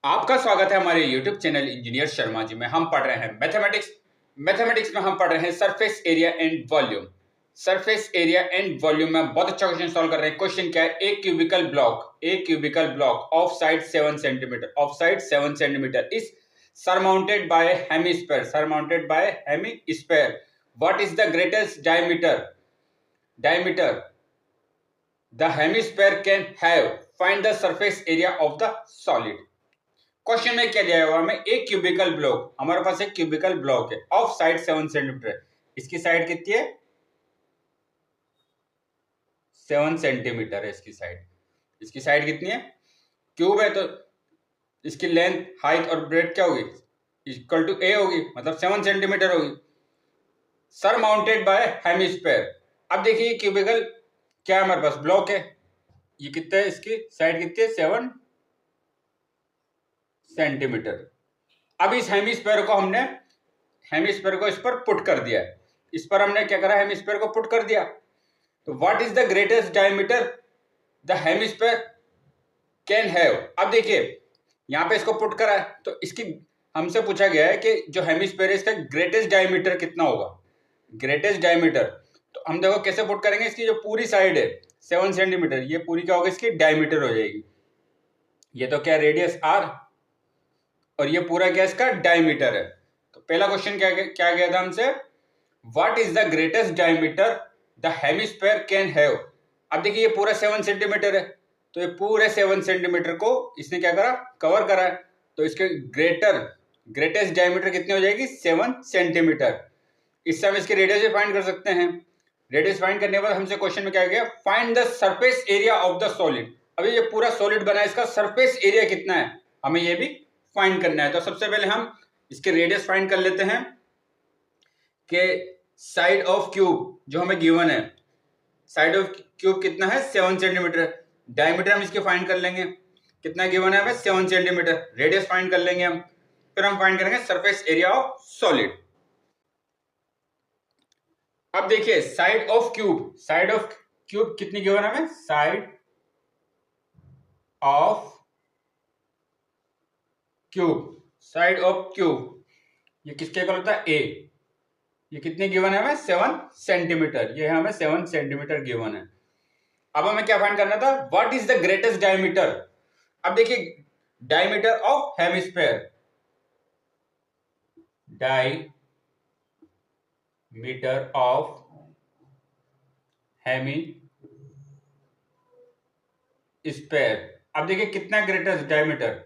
आपका स्वागत है हमारे YouTube channel engineer Sharma ji में। हम पढ़ रहे हैं मैथमेटिक्स। मैथमेटिक्स में हम पढ़ रहे हैं surface area and volume. Surface area and volume में बहुत अच्छा क्वेश्चन सॉल्व कर रहे हैं। क्वेश्चन क्या है? एक cubical block of side 7 centimetre is surmounted bye hemisphere. What is the greatest diameter the hemisphere can have? Find the surface area of the solid. Question में क्या दिया हुआ हमें? एक क्यूबिकल ब्लॉक, हमारे पास एक क्यूबिकल ब्लॉक है ऑफ साइड 7 सेंटीमीटर। इसकी साइड कितनी है? 7 सेंटीमीटर है इसकी साइड कितनी है? क्यूब है तो इसकी लेंथ, हाइट और ब्रेड क्या होगी? इक्वल टू ए होगी, मतलब 7 सेंटीमीटर होगी। Surmounted bye hemisphere. अब देखिए क्यूबिकल क्या है, हमारे पास ब्लॉक है। ये कितना है? इसकी साइड कितनी है? 7 सेंटीमीटर। अब इस हेमिस्फीयर को इस पर पुट कर दिया है। इस पर हमने क्या करा? हेमिस्फीयर को पुट कर दिया। तो what is the greatest diameter the hemisphere can have? अब देखिए यहां पे इसको पुट करा है तो इसकी हमसे पूछा गया है कि जो हेमिस्फीयर है इसका ग्रेटेस्ट डायमीटर कितना होगा। ग्रेटेस्ट डायमीटर तो हम देखो कैसे पुट करेंगे। इसकी जो पूरी साइड है 7 सेंटीमीटर, ये पूरी क्या होगी? इसकी डायमीटर हो जाएगी। ये तो क्या रेडियस आर और ये पूरा क्या इसका डायमीटर है। तो पहला क्वेश्चन क्या गया था हमसे? What is the greatest diameter the hemisphere can have? अब देखिए ये पूरा 7 सेंटीमीटर है तो ये पूरे 7 सेंटीमीटर को इसने क्या करा? कवर करा है। तो इसके ग्रेटेस्ट डायमीटर कितनी हो जाएगी? 7 सेंटीमीटर। इससे हम इसके रेडियस भी फाइंड कर सकते हैं। रेडियस फाइंड करने के बाद हमसे क्वेश्चन में क्या गया? Find the surface area of the solid. अभी ये पूरा सॉलिड बना है, इसका सरफेस एरिया कितना है हमें ये भी फाइंड करना है। तो सबसे पहले हम इसके रेडियस फाइंड कर लेते हैं कि साइड ऑफ क्यूब जो हमें गिवन है, साइड ऑफ क्यूब कितना है? 7 सेंटीमीटर। डायमीटर हम इसके फाइंड कर लेंगे, कितना गिवन है हमें? 7 सेंटीमीटर। रेडियस फाइंड कर लेंगे हम, फिर हम फाइंड करेंगे सरफेस एरिया ऑफ सॉलिड। अब देखिए साइड ऑफ क्यूब कितनी गिवन है हमें? साइड ऑफ क्यूब ये किसके इक्वल होता है? ए। ये कितने गिवन है हमें? 7 सेंटीमीटर। ये हमें 7 सेंटीमीटर गिवन है। अब हमें क्या फाइंड करना था? What is the greatest diameter? अब देखिए diameter of hemisphere, diameter of hemisphere. अब देखिए कितना ग्रेटेस्ट डायमीटर?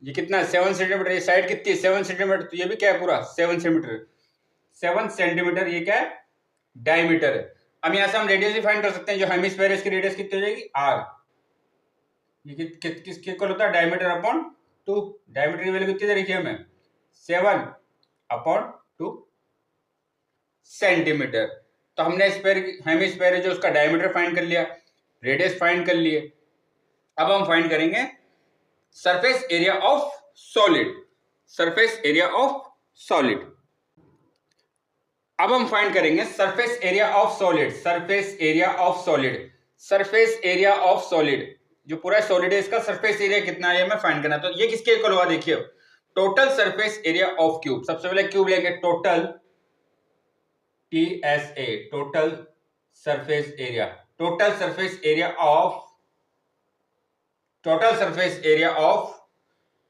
ये कितना? 7 सेंटीमीटर। ये साइड कितनी है? 7 सेंटीमीटर। तो ये भी क्या है? पूरा 7 सेंटीमीटर। 7 सेंटीमीटर ये क्या है? डायमीटर है। अब यहां से हम रेडियस भी फाइंड कर सकते हैं। जो हेमिस्फीयर है इसकी रेडियस कितनी हो जाएगी? आर। ये किसके इक्वल होता है? Diameter upon 2। डायमीटर की वैल्यू कितनी दे रखी है हमें? 7 अपॉन 2 सेंटीमीटर। तो हमने हेमिस्फीयर है जो उसका डायमीटर फाइंड कर लिया, रेडियस फाइंड कर लिए। अब हम फाइंड करेंगे सरफेस एरिया ऑफ सॉलिड। अब हम फाइंड करेंगे सरफेस एरिया ऑफ सॉलिड। जो पूरा सॉलिड है इसका सरफेस एरिया कितना है हमें फाइंड करना है। तो ये किसके इक्वल होगा? देखिए total surface area of cube. सबसे पहले क्यूब लेंगे, total TSA, total surface area of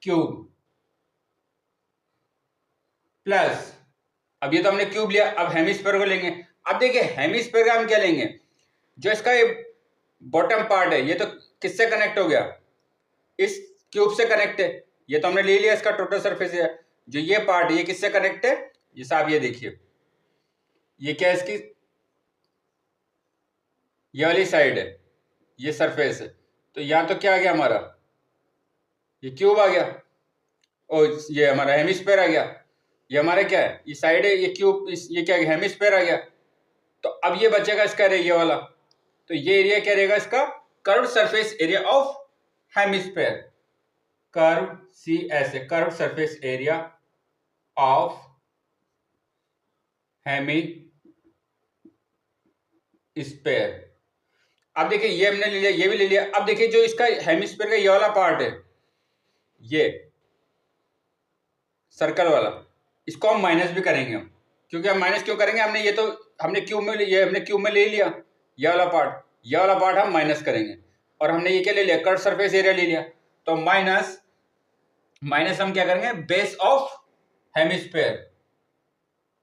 cube plus, अब ये तो हमने क्यूब लिया, अब हेमिस्फीयर को लेंगे। अब देखिए हेमिस्फीयर का हम क्या लेंगे? जो इसका ये बॉटम पार्ट है ये तो किससे कनेक्ट हो गया? इस क्यूब से कनेक्ट है। ये तो हमने ले लिया इसका टोटल सरफेस एरिया। जो ये पार्ट है ये किससे कनेक्ट है? ये साहब ये देखिए ये क्या है? इसकी ये वाली साइड है, ये सरफेस है। तो यहां तो क्या आ गया हमारा? ये क्यूब आ गया और ये हमारा हेमिस्फीयर आ गया। ये हमारा क्या है? ये साइड है, ये क्यूब, ये क्या है? हेमिस्फीयर आ गया। तो अब ये बचेगा इसका एरिया, ये वाला। तो ये एरिया क्या रहेगा इसका? Curve surface area of hemisphere. Curve surface area of hemisphere. अब देखिए ये हमने ले लिया, ये भी ले लिया। अब देखिए जो इसका हेमिस्फीयर का ये वाला पार्ट है, ये सर्कल वाला, इसको हम माइनस भी करेंगे हम, क्योंकि हम माइनस क्यों करेंगे, हमने क्यूब में ले लिया ये वाला पार्ट हम माइनस करेंगे, और हमने ये क्या ले लिया, कट सरफेस एरिया ले लिया, तो माइनस हम क्या करेंगे, base of hemisphere,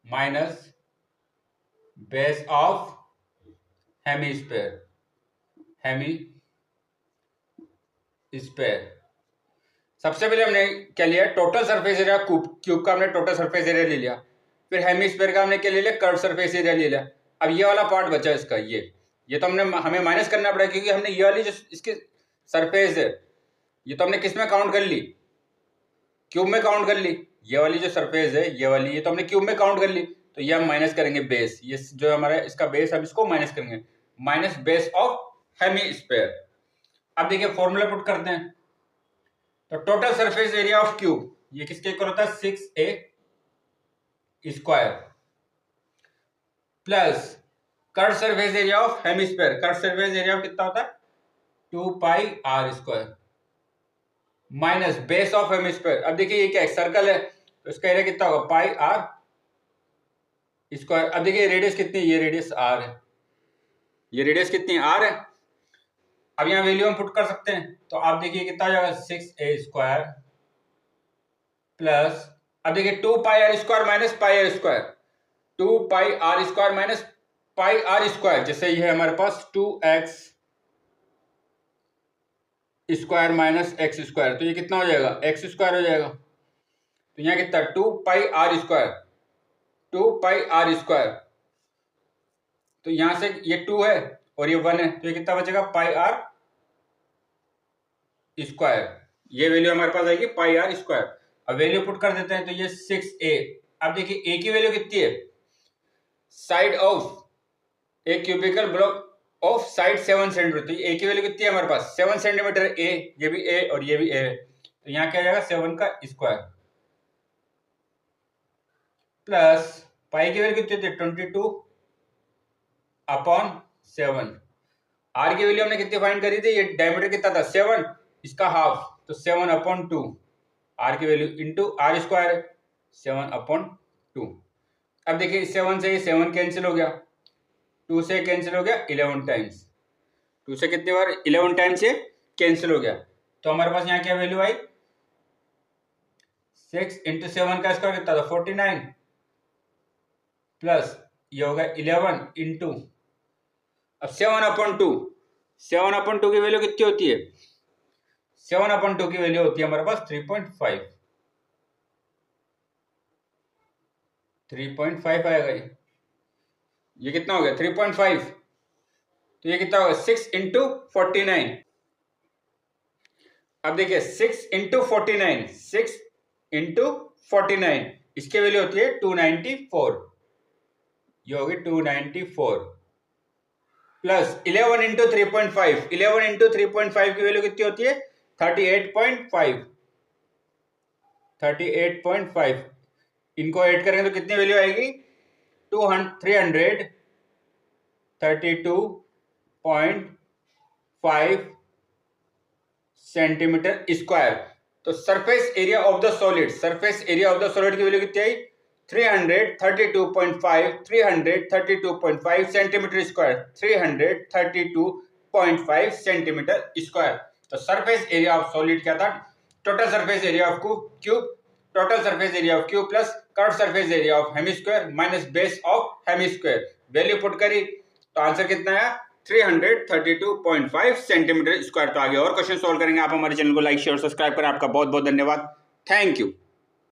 minus base of hemisphere सबसे पहले हमने क्या लिया, टोटल सरफेस एरिया, क्यूब का हमने टोटल सरफेस एरिया ले लिया, फिर हेमिस्फीयर का हमने क्या ले लिया, कर्व सरफेस एरिया ले लिया। अब ये वाला पार्ट बचा इसका, ये तो हमें माइनस करना पड़ा, क्योंकि हमने ये वाली जो इसकी सरफेस है ये तो हमने किस में काउंट कर ली, क्यूब में काउंट कर ली, ये वाली जो सरफेस है ये वाली, ये तो हमने क्यूब में काउंट कर ली, तो ये हम माइनस करेंगे बेस, ये जो हमारा इसका बेस, हम इसको माइनस करेंगे, माइनस बेस ऑफ हेमिस्फीयर। अब देखिए फॉर्मूला पुट करते हैं, तो total surface area of cube ये किसके इक्वल होता है, 6a² plus curve surface area of hemisphere, curve surface area कितना होता है 2πr² minus base of hemisphere. अब देखिए ये क्या है, सर्कल है, तो इसका एरिया कितना होगा πr²। अब देखिए रेडियस कितनी है, ये रेडियस r है, ये रेडियस कितनी r है। अब यहाँ वैल्यू हम पुट कर सकते हैं, तो आप देखिए कितना हो जाएगा 6a² प्लस, अब देखिए 2πr² minus πr², 2πr² minus πr², जैसे ये है हमारे पास 2x² माइनस x², तो ये कितना हो जाएगा, x² हो जाएगा, तो यहाँ कितना 2πr², तो यहाँ से ये 2 है और ये 1 है, तो ये कितना बचेगा πr², ये वैल्यू हमारे पास आएगी πr²। अब वैल्यू पुट कर देते हैं, तो ये 6a। अब देखिए a की वैल्यू कितनी है, side of A cubical block of side 7 centimetre, तो ए की वैल्यू कितनी है हमारे पास 7 सेंटीमीटर, ए ये भी ए और ये भी ए है, तो यहाँ क्या आ जाएगा 7 का स्क्वायर प्लस पाई की वैल्यू कितनी होती है 22/7। आर की वैल्यू हमने कितनी फाइंड करी थी, ये डायमीटर कितना था 7, इसका हाफ, तो 7/2 आर की वैल्यू इंटू r² 7/2। अब देखिए 7 से ये 7 कैंसिल हो गया, 2 से कैंसिल हो गया 11 टाइम्स, 2 से कितनी बार 11 टाइम्स ये कैंसिल हो गया, तो हमारे पास यहाँ क्या वैल्यू आई 6 × 7 का स्क्वायर कितना था 49 प्लस ये होगा 11 इंटू, अब 7/2 की वैल्यू कितनी होती है, 7/2 की वैल्यू होती है हमारे पास 3.5 आएगा, ये कितना हो गया 3.5, तो ये कितना होगा 6 × 49। अब देखिए 6 × 49, इसकी वैल्यू होती है 294, ये होगी 294 प्लस 11 × 3.5, 11 × 3.5 की वैल्यू कितनी होती है 38.5, इनको ऐड करेंगे तो कितनी वैल्यू आएगी 332.5 सेंटीमीटर स्क्वायर। तो surface area of the solid की वैल्यू कितनी आई 332.5 सेंटीमीटर स्क्वायर, 332.5 सेंटीमीटर स्क्वायर। तो सरफेस एरिया ऑफ सॉलिड क्या था, total surface area of cube, total surface area of cube plus curve surface area of hemisphere minus base of hemisphere. Value put करी तो answer कितना आया 332.5 centimetre square. तो आगे और क्वेश्चन सॉल्व करेंगे। आप हमारे चैनल को लाइक शेयर सब्सक्राइब करें। आपका बहुत बहुत धन्यवाद। Thank you.